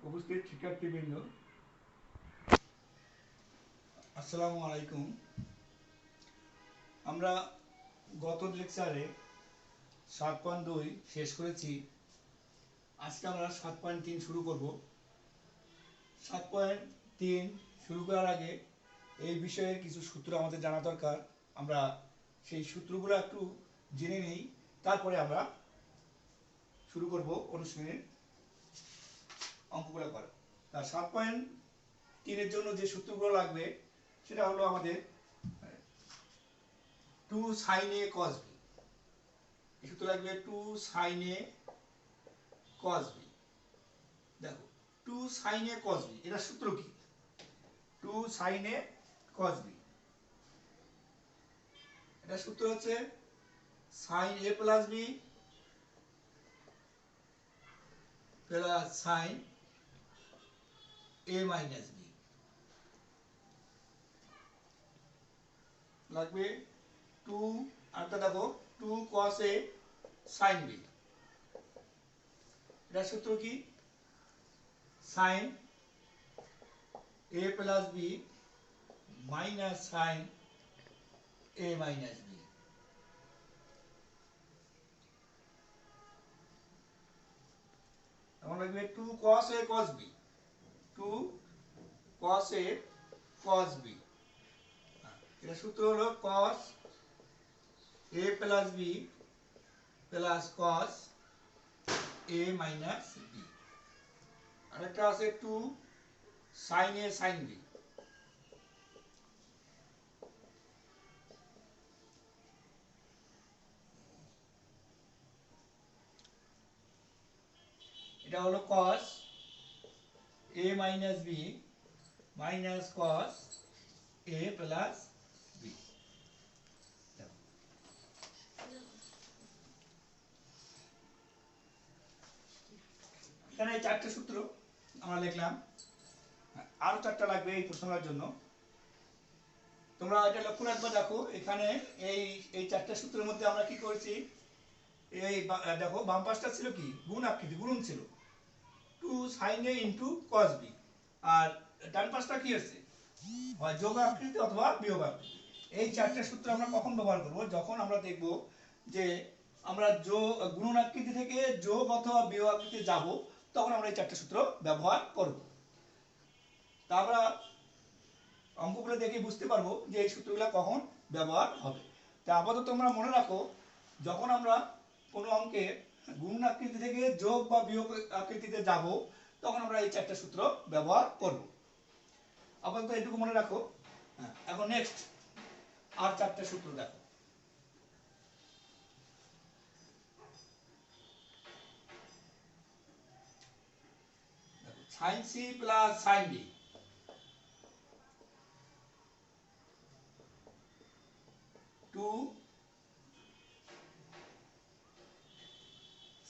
উপস্থিত শিক্ষার্থীবৃন্দ, আসসালামু আলাইকুম। আমরা গত লেকচারে 7.2 শেষ করেছি। আজকে আমরা 7.3 শুরু করব। 7.3 শুরু করার আগে এই বিষয়ের কিছু সূত্র আমাদের জানা দরকার। আমরা সেই সূত্রগুলো একটু জেনে নেই, তারপরে আমরা শুরু করব অনুশীলনের অঙ্কগুলো করা। তা 7.3 জন্য যে সূত্রগুলো লাগবে সেটা হলো আমাদের 2 sin a cos b। এই সূত্র লাগবে 2 sin a cos b। দেখো 2 sin a cos b এটা সূত্র কি? 2 sin a cos b এটা সূত্র হচ্ছে sin a plus b plus sin a minus b লাগবে 2, আরেকটা দেখো 2 cos a sin b এটা সূত্র কি? sin a plus b minus sin a minus b। এখন লাগবে 2 cos a cos b, 2 cos a cos b। এটা সূত্র হলো cos a plus b plus cos a minus b। আরেকটা আছে 2 sin a sin b। এটা হলো cos a minus b minus cos a plus b। এখানে চারটে সূত্র আমরা লিখলাম, আরো চারটা লাগবে এই প্রশ্নটার জন্য। তোমরা এটা লক্ষ্য রাখবে। দেখো এখানে এই এই চারটে সূত্রের মধ্যে আমরা কি করেছি, এই দেখো বাম পাশটা ছিল কি গুণ আকৃতি, গুণন ছিল 2 sin a into cos b, আর ডান পাশটা কি আছে হয় যোগ আকৃতি অথবা বিয়োগ আকৃতি। এই চারটে সূত্র আমরা কখন ব্যবহার করব? যখন আমরা দেখব যে আমরা গুণন আকৃতি থেকে যোগ অথবা বিয়োগ আকৃতি যাব, তখন আমরা এই চারটে সূত্র ব্যবহার করব। তা আমরা অঙ্কগুলো দেখে বুঝতে পারবো যে এই সূত্রগুলো কখন ব্যবহার হবে। তা আপাতত তোমরা মনে রাখো, যখন আমরা কোনো অঙ্কে গুণন আকৃতি থেকে যোগ বা বিয়োগ আকৃতিতে যাব, তখন আমরা এই চারটে সূত্র ব্যবহার করব। আপাতত এটুকু মনে রাখো। এখন নেক্সট আর চারটে সূত্র দেখো। sin c plus sin d, 2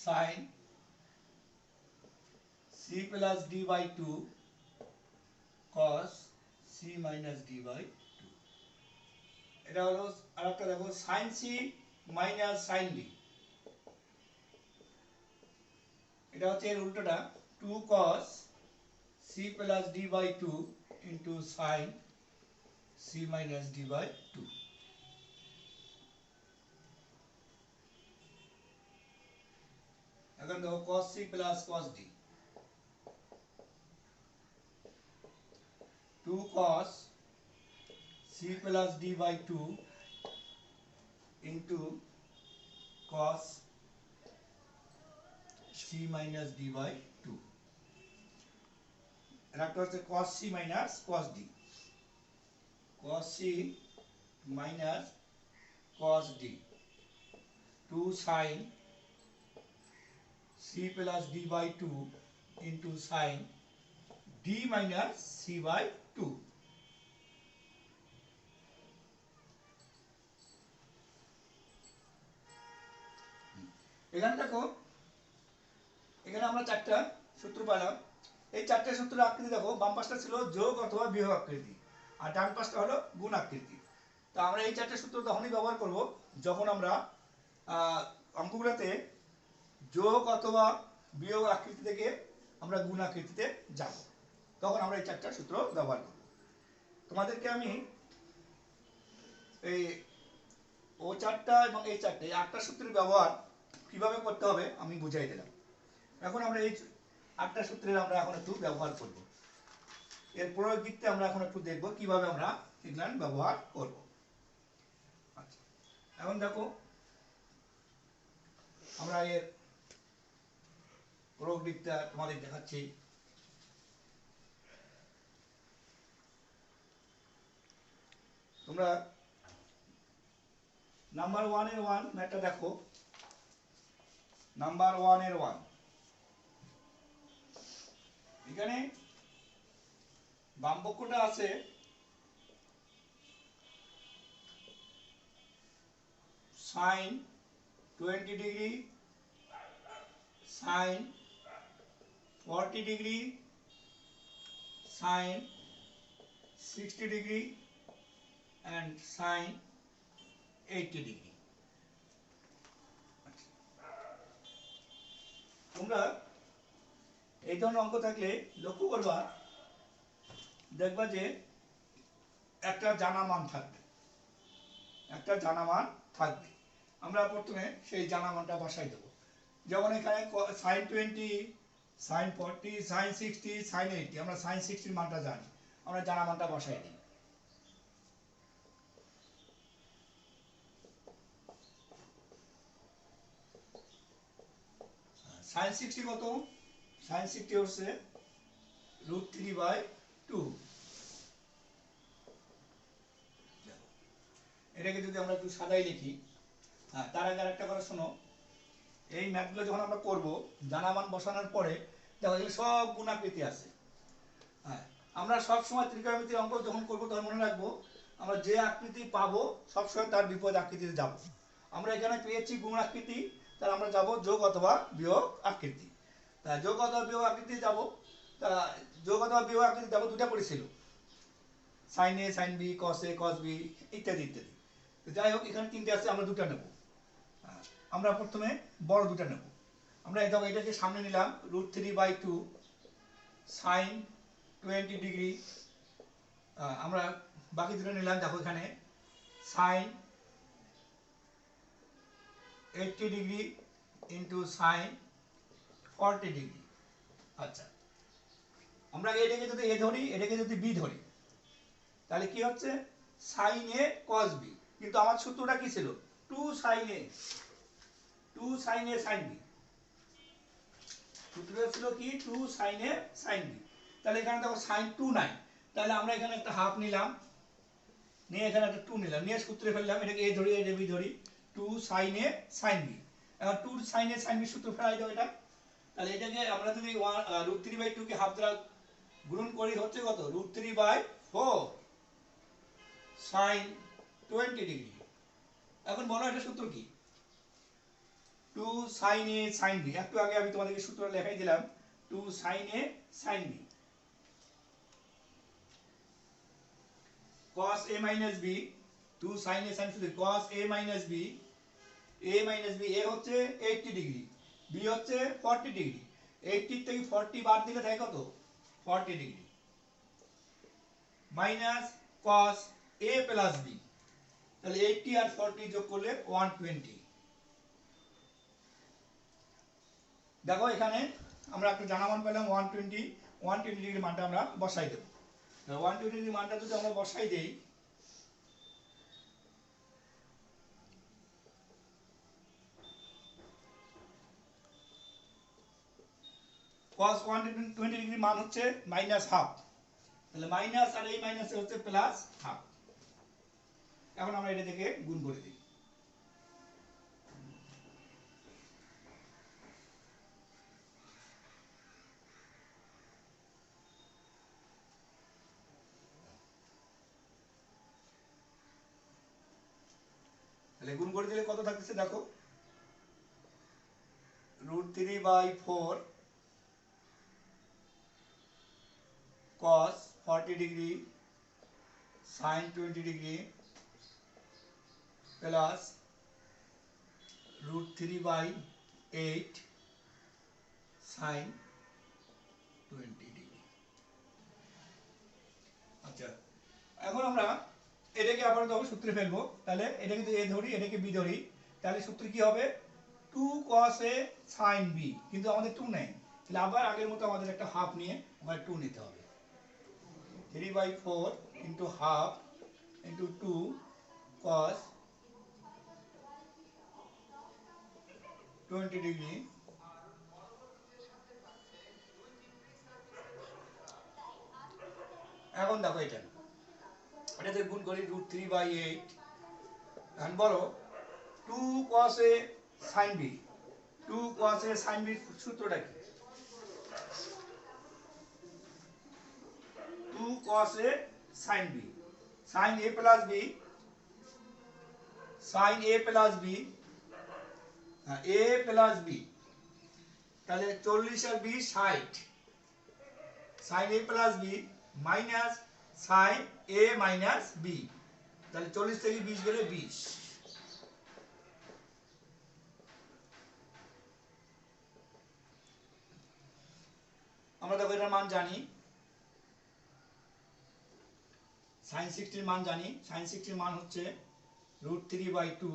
sin c plus d by 2 cos c minus d by 2। এটা হলো আরেকটা দেখো sin c minus sin d, এটা হচ্ছে এর উল্টোটা 2 cos c plus d by 2 into sin c minus d by 2। এখন দেখো cos c plus cos d, 2 cos c plus d by 2 into cos c minus d by 2। আর একটা হচ্ছে cos c minus cos d, cos c minus cos d, 2 sin c plus d by 2 into sin d minus c by 2। এখানে দেখো, এখানে আমরা চারটা সূত্র পেলাম। এই চারটে সূত্রের আকৃতি দেখো, বাম পাশটা ছিল যোগ অথবা বিয়োগ আকৃতি, আর ডান পাশটা হলো গুণ আকৃতি। তা আমরা এই চারটে সূত্র তখনই ব্যবহার করব যখন আমরা অঙ্কগুলোতে যোগ অথবা বিয়োগ আকৃতি থেকে আমরা গুণ আকৃতিতে যাব, তখন আমরা এই চারটা সূত্র ব্যবহার করব। তোমাদেরকে আমি এই ও চারটা এবং এই চারটে আটটা সূত্রের ব্যবহার কিভাবে করতে হবে আমি বুঝাই দিলাম। এখন আমরা এই আটটা সূত্রের আমরা এখন একটু ব্যবহার করব। এর প্রয়োগ দিকটা আমরা এখন একটু দেখব কিভাবে আমরা এগুলো ব্যবহার করব। আচ্ছা, এখন দেখো আমরা এর প্রয়োগ দিকটা তোমাদের দেখাচ্ছি। তোমরা নাম্বার 1 এর 1 ম্যাথটা দেখো। নাম্বার 1 এর 1 এখানে বাম পক্ষটা আছে sin 20 degree, sin 40 degree, sin 60 degree and sin 80 degree. তোমরা এই ধরনের অঙ্ক থাকলে লক্ষ্য করবা, দেখবা যে একটা জানা মান থাকবে, একটা জানা মান থাকবে। আমরা প্রথমে সেই জানা মানটা বসাই দেব। যেমন এখানে sin 20, sin 40, sin 60, sin 80, আমরা sin 60 মানটা জানি, আমরা জানা মানটা বসাই দিই। sin 60 কত? sin 60 হচ্ছে √3/2। এটাকে যদি আমরা একটু সাদাই লিখি, তার আগে আরেকটা কথা শোনো, এই ম্যাথগুলো যখন আমরা করব জানা মান বসানোর পরে দেখো এগুলো সব গুণাকৃতি আছে। হ্যাঁ, আমরা সব সময় ত্রিকোণমিতির অঙ্ক যখন করব তখন মনে রাখবো আমরা যে আকৃতি পাবো সবসময় তার বিপরীত আকৃতিতে যাব। আমরা এখানে পেয়েছি গুণ আকৃতি, তাহলে আমরা যাব যোগ অথবা বিয়োগ আকৃতি। তা যোগ অথবা বিয়োগ আকৃতি যাব। তা যোগ অথবা বিয়োগ আকৃতি যাব, দুটা করেছিল, সাইন এ, সাইন বি, কস এ, কস বি ইত্যাদি ইত্যাদি। যাই হোক এখানে তিনটে আছে, আমরা দুটা নেব। আমরা প্রথমে বড় দুটা নেব। আমরা এটাকে সামনে নিলাম √3/2 sin 20 ডিগ্রি। আমরা বাকি দুটো নিলাম, দেখো এখানে sin 80 degree into sin 40 degree. আচ্ছা, আমরা এটাকে যদি এ ধরি, এটাকে যদি বি ধরি, তাহলে কি হচ্ছে sin a cos b। কিন্তু আমার সূত্রটা কি ছিল? 2 sin a, 2 sin a sin b। সূত্রটা ছিল কি 2 sin a sin b। তাহলে এখানে দেখো sin 2 নাই, তাহলে আমরা এখানে একটা হাফ নিলাম, নিয়ে এখানে একটা 2 নিলাম, নিয়ে সূত্রে ফেললাম, এটাকে a ধরি, এটা b ধরি, 2 sin a sin b। এখন 2 sin a sin b সূত্র ফেলাই দাও এটা। তাহলে এটাকে আমরা যদি √3/2 কে হাফ দ্বারা গুণন করি হচ্ছে কত? √3/4 sin 20 ডিগ্রি। এখন বলো এটা সূত্র কি? 2 sin a sin b। একটু আগে আমি তোমাদেরকে সূত্র লেখাই দিলাম, 2 sin a sin b cos a minus b, 2 sin a sin b cos a minus b, a minus b, a হচ্ছে 80 ডিগ্রি, b হচ্ছে 40 ডিগ্রি। 80 থেকে 40 বাদ দিলে থাকে কত? 40 degree minus cos a plus b। তাহলে 80 আর 40 যোগ করলে 120। দেখো এখানে আমরা একটা জানা মান পেলাম 120। 120 ডিগ্রি মানটা আমরা বসাই দেব। 120 ডিগ্রি মানটা যদি আমরা বসাই দেই, cos 120 ডিগ্রি মান হচ্ছে মাইনাস হাফ। তাহলে মাইনাস আর এই মাইনাসে হচ্ছে প্লাস হাফ। এখন আমরা এটা থেকে গুণ করে দিই। তাহলে গুণ করে দিলে কত থাকতেছে দেখো, √3/4 cos 40 degree sin 20 degree plus √3/8 sin 20 degree. আচ্ছা, এখন আমরা এটাকে আবার সূত্রে ফেলবো। তাহলে এটাকে যদি এ ধরি, এটাকে বি ধরি, তাহলে সূত্র কি হবে? 2 cos a sin b, কিন্তু আমাদের 2 নেই, তাহলে আবার আগের মতো আমাদের একটা হাফ নিয়ে আমাদের 2 নিতে হবে। 3/4 into half into 2 cos 20 degree. এখন দেখো এটাতে গুণ করি √3/8। এখন বলো 2 cos a sin b, 2 cos a sin b সূত্রটা কি? 2 cos a sin b, sin a plus b, sin a plus b, a plus b, তাহলে 40 আর 20 60, sin a plus b minus sin a minus b, তাহলে 40 থেকে 20 গেলে 20। আমরা দেখো এটার মান জানি, sin 60 এর মান জানি। sin 60 এর মান হচ্ছে √3/2।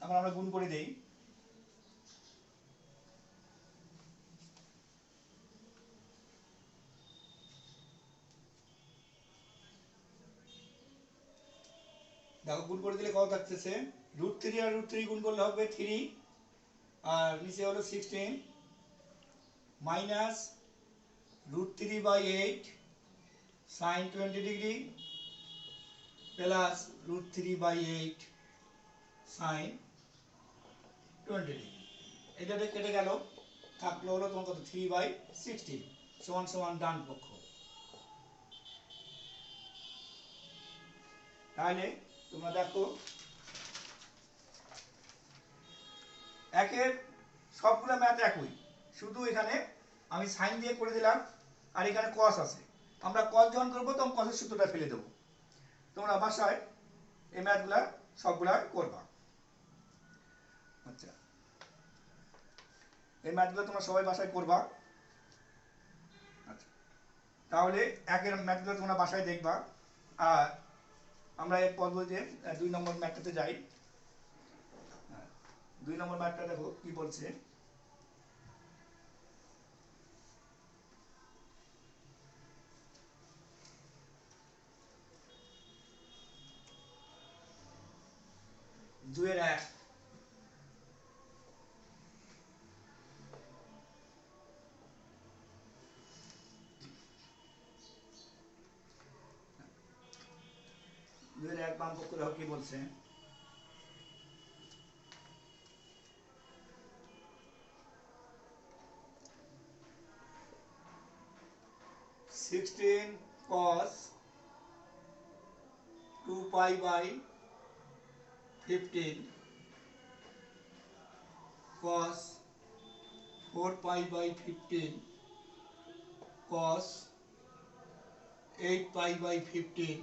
এখন আমরা গুণ করে দেই। দেখো গুণ করে দিলে কত থাকতেছে? √3 আর √3 গুণ করলে হবে 3, আর নিচে হলো 16 minus √3/8 sin 20 degree plus √3/8 sin 20 degree. এটা কেটে গেল, থাকলো হলো তোমার কত? 3/16 সমান সমান ডান পক্ষ। তাহলে তোমরা দেখো একের সবগুলো ম্যাথ একই, শুধু এখানে আমি সাইন দিয়ে করে দিলাম আর এখানে কস আছে। আমরা কস যখন করবো তখন কসের সূত্রটা ফেলে দেবো। তোমরা বাসায় এই ম্যাথগুলা সবগুলা করবা। আচ্ছা, এই ম্যাথগুলো তোমরা সবাই বাসায় করবা। আচ্ছা, তাহলে একের ম্যাথগুলো তোমরা বাসায় দেখবা। আর আমরা এর পদ্ধতিতে 2 নম্বর ম্যাথটাতে যাই। 2 নম্বর ম্যাথটা দেখো কি বলছে। দুইয়ের এক, বাম পক্ষ দেখো কি বলছে। 16 cos 2π/15 cos 4π/15 cos 8π/15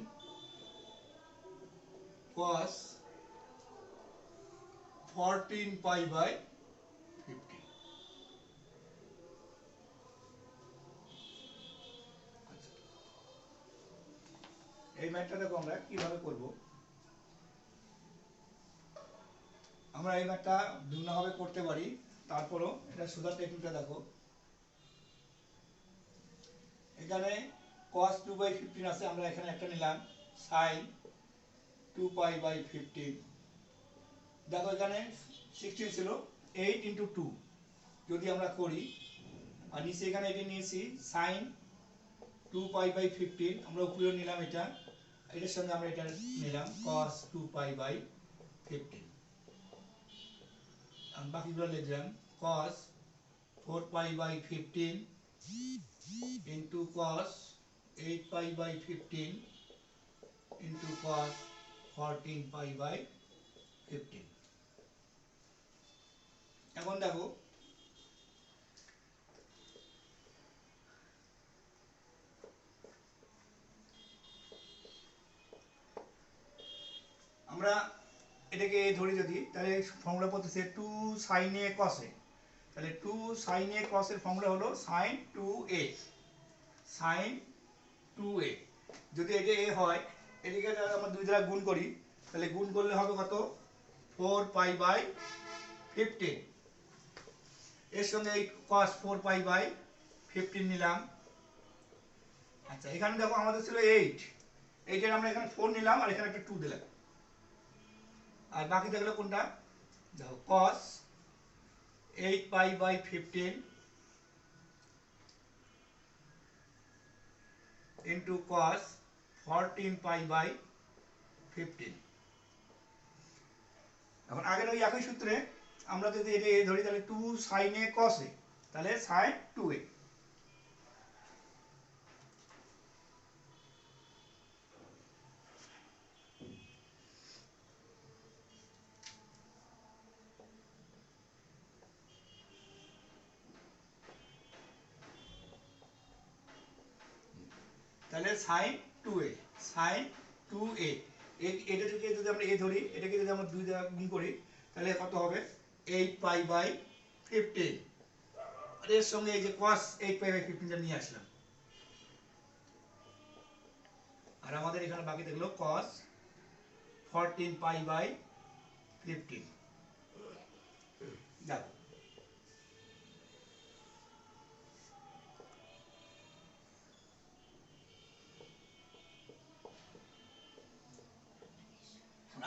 cos 14π/15। এই ম্যাথটা দেখো আমরা কিভাবে করব। আমরা এই ম্যাথটা ভিন্নভাবে করতে পারি, তারপরও এটা সুদার টেকনিকটা দেখো। এখানে cos 2/15 আছে, আমরা এখানে একটা নিলাম sin 2π/15। দেখো এখানে 16 ছিল, 8 × 2 যদি আমরা করি, আর নিচে এখানে এটা নিয়েছি sin 2π/15, আমরা উপরেও নিলাম এটা, এটার সঙ্গে আমরা এটা নিলাম cos 2π/15। বাকিগুলো লিখলাম cos 4π/15 into cos 8π/15 into cos 14π/15। এখন দেখো আমরা এটাকে ধরি যদি, তাহলে ফর্মুলা পড়তেছে 2 sin a cos a, তাহলে 2 sin a cos এর ফর্মুলা হলো sin 2a, sin 2a। যদি এটা a হয়, এটাকে যদি আমরা দুই দ্বারা গুণ করি, তাহলে গুণ করলে হবে কত, 4 পাই বাই 15। এর সঙ্গে এই cos 4 পাই বাই 15 নিলাম। আচ্ছা, এখানে দেখো আমাদের ছিল 8, এইটার আমরা এখানে 4 নিলাম আর এখানে একটা 2 দিলাম। আর বাকি থাকলো কোনটা, দেখো cos 8 pi by 15 into cos 14 pi by 15। এখন আগের ওই একই সূত্রে আমরা যদি এটা a ধরি, তাহলে 2 sin a cos a, তাহলে sin 2a। তাহলে sin 2a, sin 2a, এটা থেকে যদি আমরা a ধরি, এটাকে যদি আমরা 2 দ্বারা গুণ করি, তাহলে কত হবে, 8 পাই বাই 15। আর এর সঙ্গে এই যে cos 8 পাই বাই 15 টা নিয়ে আসলাম। আর আমাদের এখানে বাকি থাকলো cos 14 পাই বাই 15। দেখো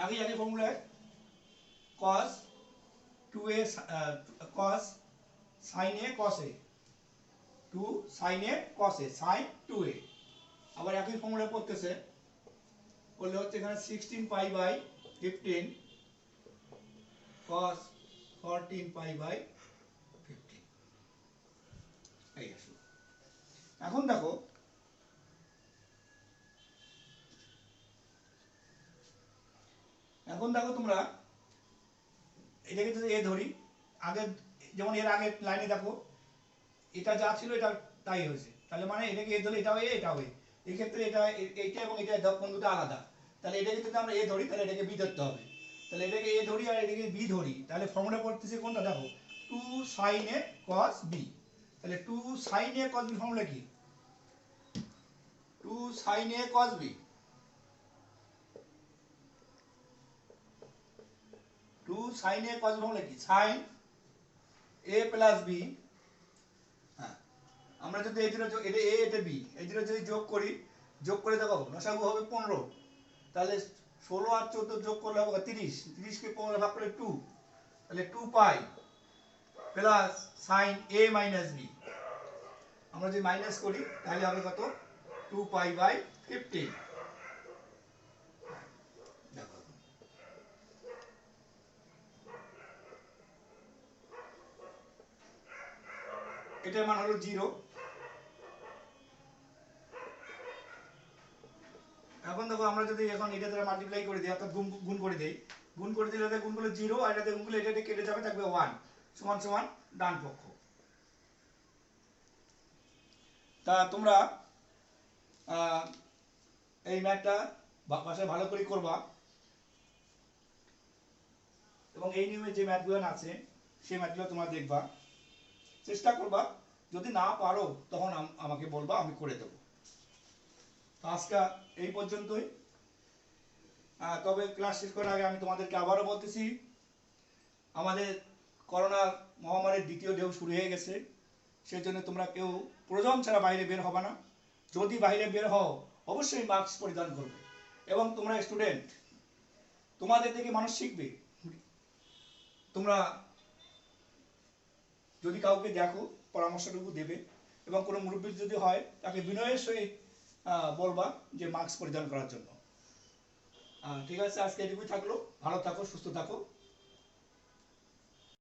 আগে আগে ফর্মুলায় cos 2a, cos sin a cos a, 2 sin a cos a, sin 2a। আবার একই ফর্মুলা পড়তেছে, বললে হচ্ছে এখানে 16 pi by 15 cos 14 pi by 15। এই আসলো। এখন দেখো তোমরা এটাকে যদি এ ধরি, আগে যেমন এর আগের লাইনে দেখো এটা যা ছিল এটা তাই হয়েছে, তাহলে মানে এটাকে এ ধরলে এটাও এটাও এই ক্ষেত্রে এটা এইটা এবং এটা কোন দুটো আলাদা। তাহলে এটাকে যদি আমরা এ ধরি, তাহলে এটাকে বি ধরতে হবে। তাহলে এটাকে এ ধরি আর এটাকে বি ধরি, তাহলে ফর্মুলা পড়তেছে কোনটা, দেখো 2 sin a cos b। তাহলে 2 sin a cos b formula কি, 2 sin a cos b, 2 sin a cos b formula কি, sin a প্লাস b। হ্যাঁ, আমরা যদি এই দুটো এটা a এটা b, এই দুটো যদি যোগ করি, যোগ করে দেখো লসাগু হবে 15। তাহলে 16 আর 14 যোগ করলে হবে 30, 30 কে 15 ভাগ করলে 2, তাহলে 2 পাই plus sin a minus b। আমরা যদি মাইনাস করি তাহলে হবে কত, 2 পাই বাই 15। দেখো এটার মান হলো 0। এখন দেখো আমরা যদি এখন এটা দ্বারা মাল্টিপ্লাই করে দিই, অর্থাৎ গুণ করে দিই, গুণ করে দিলে এটা গুণ করলে 0 আর এটা গুণ করলে এটা কেটে যাবে, থাকবে 1 সমান সমান ডান পক্ষ। তা তোমরা এই ম্যাথটা বাসায় ভালো করে করবা এবং এই নিয়মে যে ম্যাথগুলো আছে সেই ম্যাথগুলো তোমরা দেখবা, চেষ্টা করবা। যদি না পারো তখন আমাকে বলবা, আমি করে দেবো। তো আজকে এই পর্যন্তই। তবে ক্লাস শেষ করার আগে আমি তোমাদেরকে আবারও বলতেছি, আমাদের করোনা মহামারীর দ্বিতীয় ঢেউ শুরু হয়ে গেছে। সেই জন্য তোমরা কেউ প্রয়োজন ছাড়া বাইরে বের হবে না। যদি বাইরে বের হও অবশ্যই মাস্ক পরিধান করবে। এবং তোমরা স্টুডেন্ট, তোমাদের থেকে মানুষ শিখবে। তোমরা যদি কাউকে দেখো পরামর্শটুকু দেবে, এবং কোনো মুরব্বী যদি হয় তাকে বিনয়ের সহিত বলবা যে মাস্ক পরিধান করার জন্য। ঠিক আছে, আজকে এটুকুই থাকলো। ভালো থাকো, সুস্থ থাকো।